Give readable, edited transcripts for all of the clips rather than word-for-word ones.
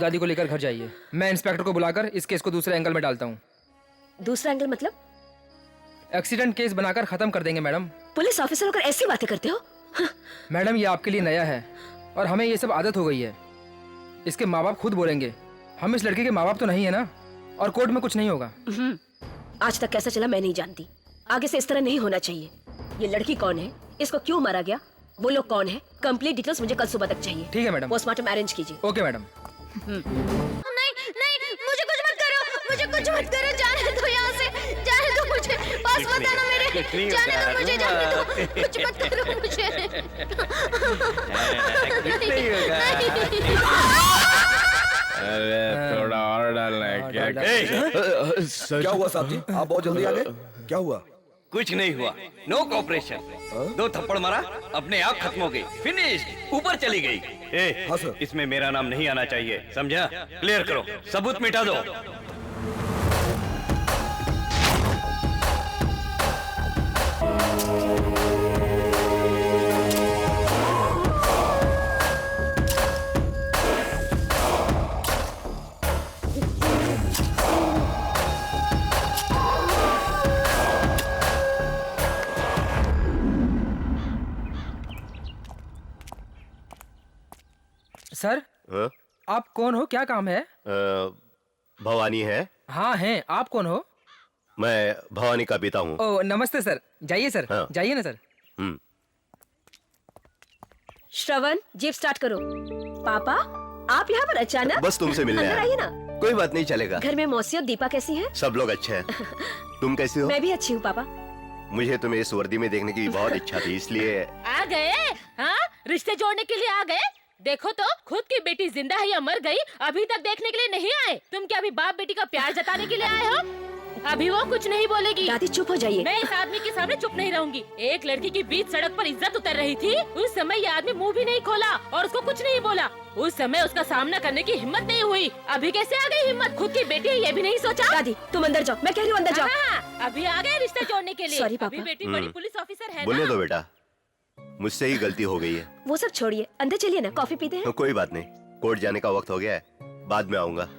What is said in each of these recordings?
दादी को लेकर घर जाइए। मैं इंस्पेक्टर को बुलाकर इस केस को दूसरे एंगल में डालता हूँ। दूसरा एंगल मतलब? एक्सीडेंट केस बनाकर खत्म कर देंगे मैडम। पुलिस ऑफिसर होकर ऐसी बातें करते हो? मैडम ये आपके लिए नया है और हमें ये सब आदत हो गई है। इसके माँ बाप खुद बोलेंगे। हम इस लड़के के माँ बाप तो नहीं है ना, और कोर्ट में कुछ नहीं होगा। आज तक कैसा चला मैं नहीं जानती। आगे से इस तरह नहीं होना चाहिए। ये लड़की कौन है, इसको क्यों मारा गया, वो लोग कौन है, कंप्लीट डिटेल्स मुझे कल सुबह तक चाहिए। ठीक है मैडम। पोस्टमार्टम अरेंज कीजिए। Okay madam. नहीं नहीं, मुझे कुछ मत करो, मुझे कुछ मत करो, जाने दो यहाँ से, जाने दो मुझे, पास मत आना मेरे, जाने दो मुझे, जाने दो, कुछ मत करो मुझे। अरे थोड़ा और डालना है क्या? क्या हुआ साहब जी, आप बहुत जल्दी आ गए? क्या हुआ? कुछ नहीं हुआ, नो कॉपरेशन। 2 थप्पड़ मारा, अपने आप खत्म हो गई, फिनिश्ड, ऊपर चली गई। हाँ सर। इसमें मेरा नाम नहीं आना चाहिए, समझा? क्लियर करो, सबूत मिटा दो। सर आप कौन हो, क्या काम है? भवानी है? हाँ हैं, आप कौन हो? मैं भवानी का पिता हूँ। ओ नमस्ते सर, जाइए सर। हाँ। जाइए ना सर। श्रवण, जीप स्टार्ट करो। पापा आप यहाँ पर अचानक? बस तुमसे मिलने अंदर आया। आइए ना। कोई बात नहीं, चलेगा। घर में मौसी और दीपा कैसी हैं? सब लोग अच्छे हैं। तुम कैसी हो? मैं भी अच्छी हूँ पापा। मुझे तुम्हें इस वर्दी में देखने की बहुत इच्छा थी, इसलिए। आ गए? हाँ, रिश्ते जोड़ने के लिए आ गए? देखो तो, खुद की बेटी जिंदा है या मर गई, अभी तक देखने के लिए नहीं आए। तुम क्या अभी बाप बेटी का प्यार जताने के लिए आए हो? अभी वो कुछ नहीं बोलेगी। दादी चुप हो जाइए। मैं इस आदमी के सामने चुप नहीं रहूंगी। एक लड़की की बीच सड़क पर इज्जत उतर रही थी, उस समय ये आदमी मुंह भी नहीं खोला और उसको कुछ नहीं बोला। उस समय उसका सामना करने की हिम्मत नहीं हुई। अभी कैसे आ गई हिम्मत? खुद की बेटी है ये भी नहीं सोचा। दादी तुम अंदर जाओ, मैं कह रही हूँ अंदर जाओ। हाँ, अभी आ गए रिश्ते जोड़ने के लिए। Sorry, पापा। अभी बेटी बड़ी पुलिस ऑफिसर है बोलने ना। दो बेटा, मुझसे ही गलती हो गई है। वो सब छोड़िए, अंदर चलिए ना, कॉफी पीते हैं। कोई बात नहीं, कोर्ट जाने का वक्त हो गया है, बाद में आऊंगा।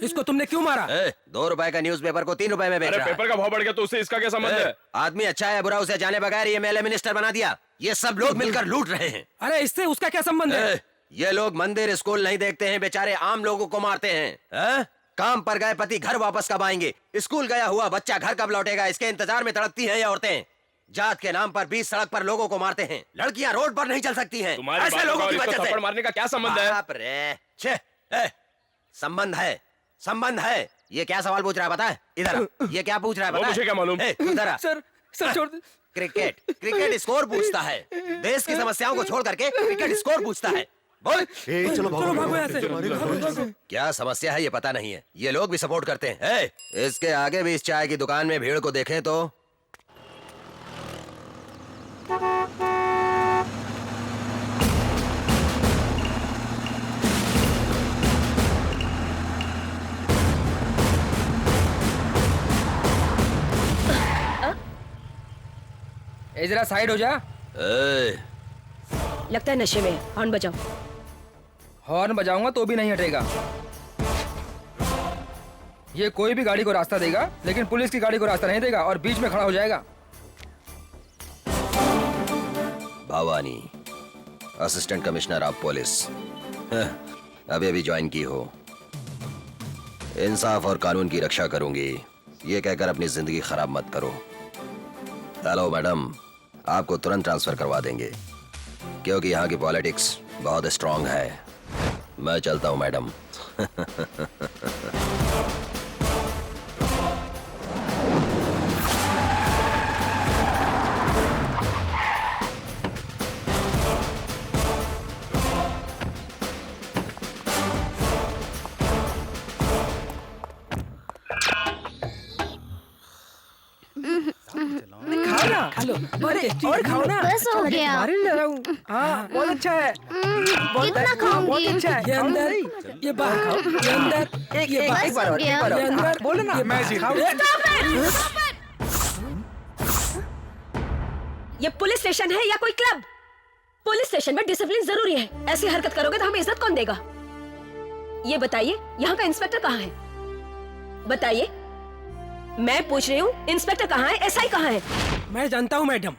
इसको तुमने क्यों मारा? 2 रुपए का न्यूज़पेपर को 3 रुपए में बेच अरे रहा है। पेपर का भाव बढ़ गया तो उससे इसका क्या संबंध है? आदमी अच्छा है बुरा उसे जाने बगैर ये मेले मिनिस्टर बना दिया। ये सब लोग मिलकर लूट रहे हैं। अरे इससे उसका क्या संबंध है? ये लोग मंदिर स्कूल नहीं देखते हैं, बेचारे आम लोगों को मारते हैं। काम पर गए पति घर वापस कब आएंगे, स्कूल गया हुआ बच्चा घर कब लौटेगा, इसके इंतजार में तड़पती हैं ये औरतें। जात के नाम पर बीच सड़क पर लोगों को मारते हैं। लड़कियां रोड पर नहीं चल सकती हैं। तुम्हारी ऐसे बातों लोगों का की और इसको वजह से। थप्पड़ मारने का क्या संबंध है? बाप रे, छे, संबंध है, संबंध है। ये क्या सवाल पूछ रहा है बता? इधर ये क्या पूछ रहा है वो बता? मुझे क्या मालूम? इधर आ। सर छोड़ दे। क्रिकेट स्कोर पूछता है। देश की समस्याओं को छोड़ करके क्रिकेट स्कोर पूछता है। बोल। चलो भागो यहाँ से। क्या समस्या है ये पता नहीं है। ये लोग भी सपोर्ट करते हैं। इसके आगे भी इस चाय की दुकान में भीड़ को देखें तो जरा साइड हो जा। लगता है नशे में है। हॉर्न बजाओ। हॉर्न बजाऊंगा तो भी नहीं हटेगा। ये कोई भी गाड़ी को रास्ता देगा, लेकिन पुलिस की गाड़ी को रास्ता नहीं देगा और बीच में खड़ा हो जाएगा। Bhavani, assistant commissioner of police, अभी अभी ज्वाइन की हो। इंसाफ और कानून की रक्षा करूंगी, ये कहकर अपनी जिंदगी खराब मत करो। हेलो मैडम, आपको तुरंत ट्रांसफर करवा देंगे, क्योंकि यहाँ की पॉलिटिक्स बहुत स्ट्रांग है। मैं चलता हूँ मैडम। खाओ ना, खा लो। और खाओ ना। बस हो गया। मारे ले रहा हूँ। हाँ बहुत अच्छा है। कितना खाऊंगी? बहुत अच्छा है। ये अंदर, ये बाहर खाओ। ये अंदर, ये बाहर। एक बार और, एक बार और। ये अंदर, बोलो ना। मैं खाओ। ये पुलिस स्टेशन है या कोई क्लब? पुलिस स्टेशन में डिसिप्लिन जरूरी है। ऐसी हरकत करोगे तो हमें इज्जत कौन देगा? ये बताइए, यहाँ का इंस्पेक्टर कहाँ है? बताइए, मैं पूछ रही हूँ, इंस्पेक्टर कहाँ है? एसआई कहाँ है? मैं जानता हूँ मैडम,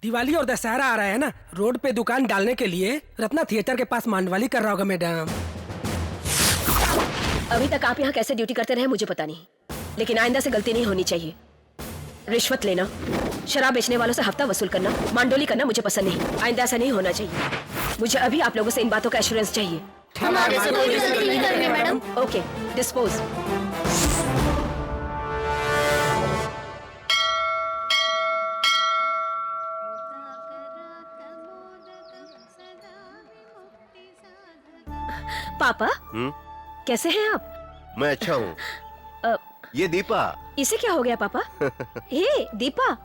दिवाली और दशहरा आ रहा है ना, रोड पे दुकान डालने के लिए रत्ना थिएटर के पास मांडवाली कर रहा होगा मैडम। अभी तक आप यहाँ कैसे ड्यूटी करते रहे मुझे पता नहीं, लेकिन आइंदा से गलती नहीं होनी चाहिए। रिश्वत लेना, शराब बेचने वालों से हफ्ता वसूल करना, मांडोली करना मुझे पसंद नहीं। आइंदा ऐसा नहीं होना चाहिए। मुझे अभी आप लोगों से इन बातों का एश्योरेंस चाहिए। हम आगे से कोई भी गलती नहीं करेंगे मैडम। Okay, dispose. पापा, कैसे हैं आप? मैं अच्छा हूँ। अ, ये दीपा। इसे क्या हो गया पापा? हे दीपा।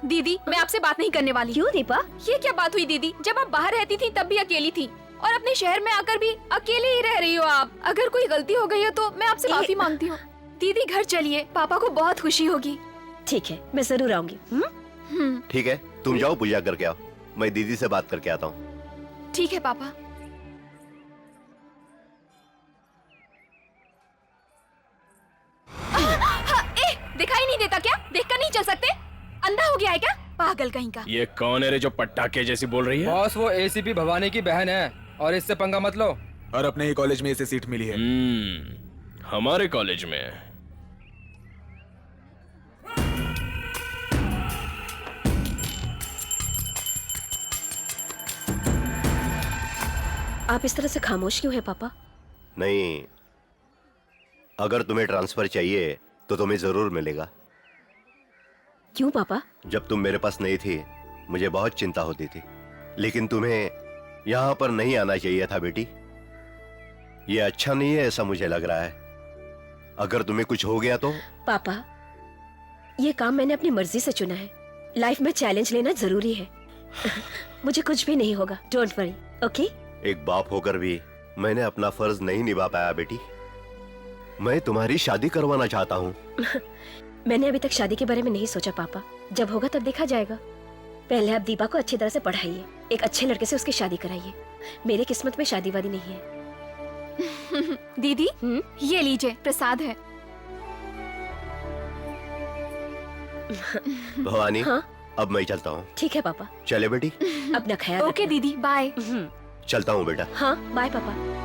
दीदी, मैं आपसे बात नहीं करने वाली। क्यों दीपा? ये क्या बात हुई दीदी? जब आप बाहर रहती थी तब भी अकेली थी, और अपने शहर में आकर भी अकेले ही रह रही हो आप। अगर कोई गलती हो गई है तो मैं आपसे माफी मांगती हूँ। दीदी घर चलिए, पापा को बहुत खुशी होगी। ठीक है, मैं जरूर आऊंगी। ठीक है, तुम जाओ पूजा करके आओ, मैं दीदी से बात करके आता हूँ। ठीक है पापा। दिखाई नहीं देता क्या? देखकर नहीं चल सकते? अंधा हो गया है क्या? पागल कहीं का। ये कौन है रे जो पटाखे जैसी बोल रही है? बॉस, वो एसीपी भवानी की बहन है और इससे पंगा मत लो। और अपने ही कॉलेज में इसे सीट मिली है। हमारे कॉलेज में। आप इस तरह से खामोश क्यों हैं पापा? नहीं, अगर तुम्हें ट्रांसफर चाहिए तो तुम्हें जरूर मिलेगा। क्यों पापा? जब तुम मेरे पास नहीं थी मुझे बहुत चिंता होती थी, लेकिन तुम्हें यहाँ पर नहीं आना चाहिए था बेटी। ये अच्छा नहीं है ऐसा मुझे लग रहा है। अगर तुम्हें कुछ हो गया तो? पापा, ये काम मैंने अपनी मर्जी से चुना है। लाइफ में चैलेंज लेना जरूरी है। मुझे कुछ भी नहीं होगा, डोंट वरी, ओके? एक बाप होकर भी मैंने अपना फर्ज नहीं निभा पाया बेटी। मैं तुम्हारी शादी करवाना चाहता हूँ। मैंने अभी तक शादी के बारे में नहीं सोचा पापा, जब होगा तब देखा जाएगा। पहले आप दीपा को अच्छी तरह से पढ़ाइए, एक अच्छे लड़के से उसकी शादी कराइए। मेरे किस्मत में शादी वादी नहीं है। दीदी, ये लीजिए, प्रसाद है। भवानी, हाँ? अब मैं चलता हूँ। ठीक है पापा। चले बेटी। अपना ख्याल ओके रखना। दीदी, बाय। चलता हूँ बेटा। हाँ, बाय पापा।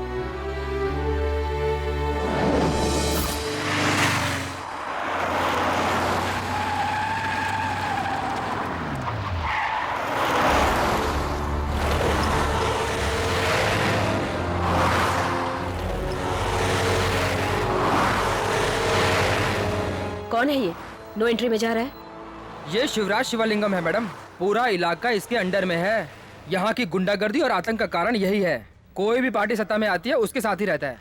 कौन है ये? नो एंट्री में जा रहा है। ये शिवराज शिवलिंगम है मैडम। पूरा इलाका इसके अंडर में है। यहाँ की गुंडागर्दी और आतंक का कारण यही है। कोई भी पार्टी सत्ता में आती है उसके साथ ही रहता है।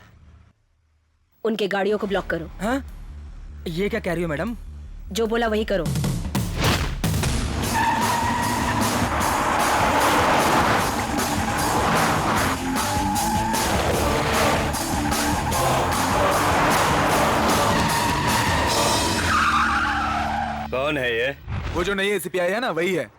उनके गाड़ियों को ब्लॉक करो। हाँ? ये क्या कह रही हो मैडम? जो बोला वही करो। कौन है ये? वो जो नई एसीपी आई है ना, वही है।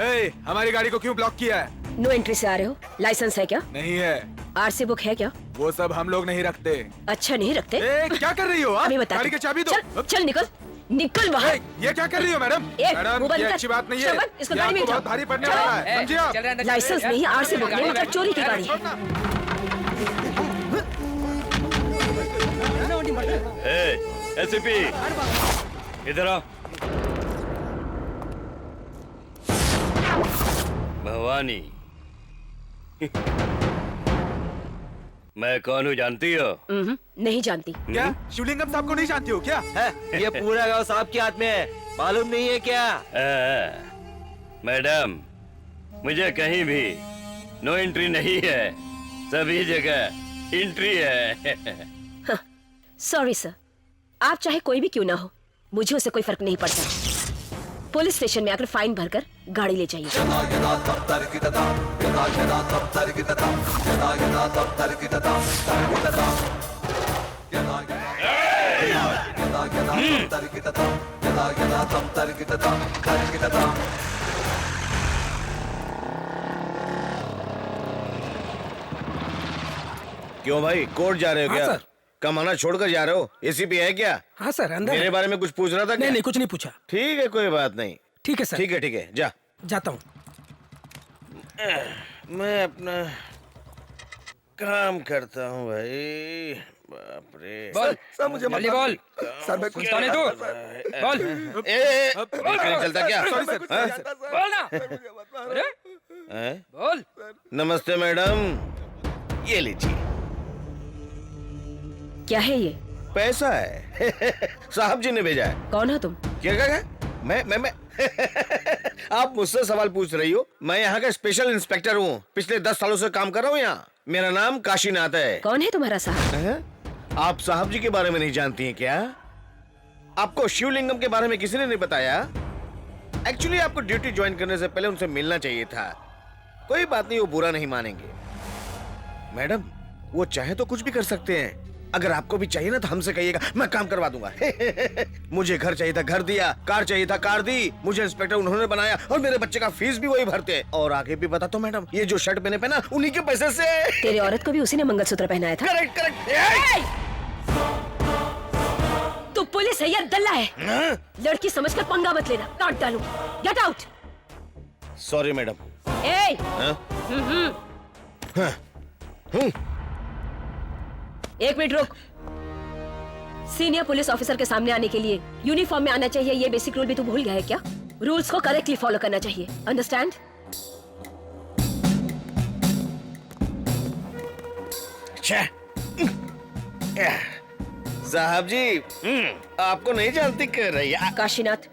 ए, हमारी गाड़ी को क्यों ब्लॉक किया है? नो एंट्री से आ रहे हो? लाइसेंस है क्या? नहीं है। आरसी बुक है क्या? वो सब हम लोग नहीं रखते। अच्छा, नहीं रखते? ए, क्या कर रही हो आप? अभी बता। गाड़ी की चाबी दो। चल, चल निकल, निकल बाहर। ये क्या कर रही हो मैडम? मैडम, ये अच्छी बात नहीं है। इसको ये गाड़ी में आपको उठाओ। बहुत भारी पड़ने वाला है, समझिए आप? लाइसेंस नहीं, आरसी बुक नहीं, मतलब चोरी की गाड़ी है। एसीपी, इधर आओ। भवानी, मैं कौन हूँ जानती हो? नहीं जानती। क्या शिवलिंगम साहब को नहीं जानती हो क्या? ये पूरा गांव साहब के हाथ में है, मालूम नहीं है क्या? मैडम, मुझे कहीं भी नो एंट्री नहीं है, सभी जगह एंट्री है। सॉरी सर, आप चाहे कोई भी क्यों ना हो, मुझे उससे कोई फर्क नहीं पड़ता। पुलिस स्टेशन में आकर फाइन भरकर गाड़ी ले जाइए। क्यों भाई कोर्ट जा रहे हो हाँ, क्या? सर। कमाना छोड़कर जा रहे हो? एसीपी है क्या? हाँ सर, अंदर मेरे है। बारे में कुछ पूछ रहा था क्या? नहीं नहीं, कुछ नहीं पूछा। ठीक है, कोई बात नहीं। ठीक है सर। ठीक है, जा। जाता हूँ। मैं अपना काम करता हूँ भाई। बाप रे। बोल सर मुझे जल्दी बोल। सर मैं सुनता नहीं तू? बोल। नहीं चलता क्या? सॉरी सर हाँ? बोल ना। अरे हैं? बोल। नमस्ते मैडम, ये लीजिए। क्या है ये? पैसा है। साहब जी ने भेजा है। कौन हो तुम? क्या? मैं आप मुझसे सवाल पूछ रही हो? मैं यहाँ का स्पेशल इंस्पेक्टर हूँ। पिछले 10 सालों से काम कर रहा हूँ यहाँ। मेरा नाम काशीनाथ है। कौन है तुम्हारा साहब? हैं? आप साहब जी के बारे में नहीं जानती हैं क्या? आपको शिवलिंगम के बारे में किसी ने नहीं बताया? एक्चुअली आपको ड्यूटी ज्वाइन करने से पहले उनसे मिलना चाहिए था। कोई बात नहीं, वो बुरा नहीं मानेंगे। मैडम, वो चाहे तो कुछ भी कर सकते हैं। अगर आपको भी चाहिए ना तो हमसे कहिएगा, मैं काम करवा दूंगा। मुझे घर चाहिए था, घर दिया। कार चाहिए था, कार दी। मुझे इंस्पेक्टर उन्होंने बनाया और मेरे बच्चे का फीस भी वही भरते हैं। और आगे भी बता तो मैडम, ये जो शर्ट मैंने पहना उन्हीं के पैसे से। तेरी औरत को भी उसी ने मंगलसूत्र पहनाया था। करेक्ट। तू पुलिस है या दल्ला है? लड़की समझकर पंगा मत लेना, काट डालूं। Get out. Sorry madam. एक मिनट रुक। सीनियर पुलिस ऑफिसर के सामने आने के लिए यूनिफॉर्म में आना चाहिए, ये बेसिक रूल भी तू भूल गया है क्या? रूल्स को करेक्टली फॉलो करना चाहिए, अंडरस्टैंड? साहब जी, आपको नहीं जानती कर रही है। काशीनाथ।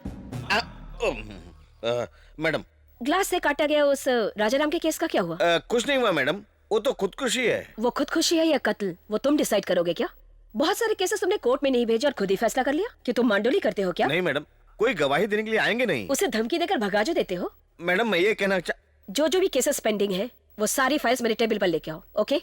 मैडम, ग्लास से काटा गया उस राजाराम के केस का क्या हुआ? कुछ नहीं हुआ मैडम, वो तो खुदकुशी है। वो खुदकुशी है या कत्ल, वो तुम डिसाइड करोगे क्या? बहुत सारे केसेस तुमने कोर्ट में नहीं भेजे और खुद ही फैसला कर लिया कि तुम मांडोली करते हो क्या? नहीं मैडम, कोई गवाही देने के लिए आएंगे नहीं। उसे धमकी देकर भगा जो देते हो? मैडम मैं ये कहना जो भी केसेस पेंडिंग है वो सारी फाइल्स मेरे टेबल पर लेके आओ, ओके?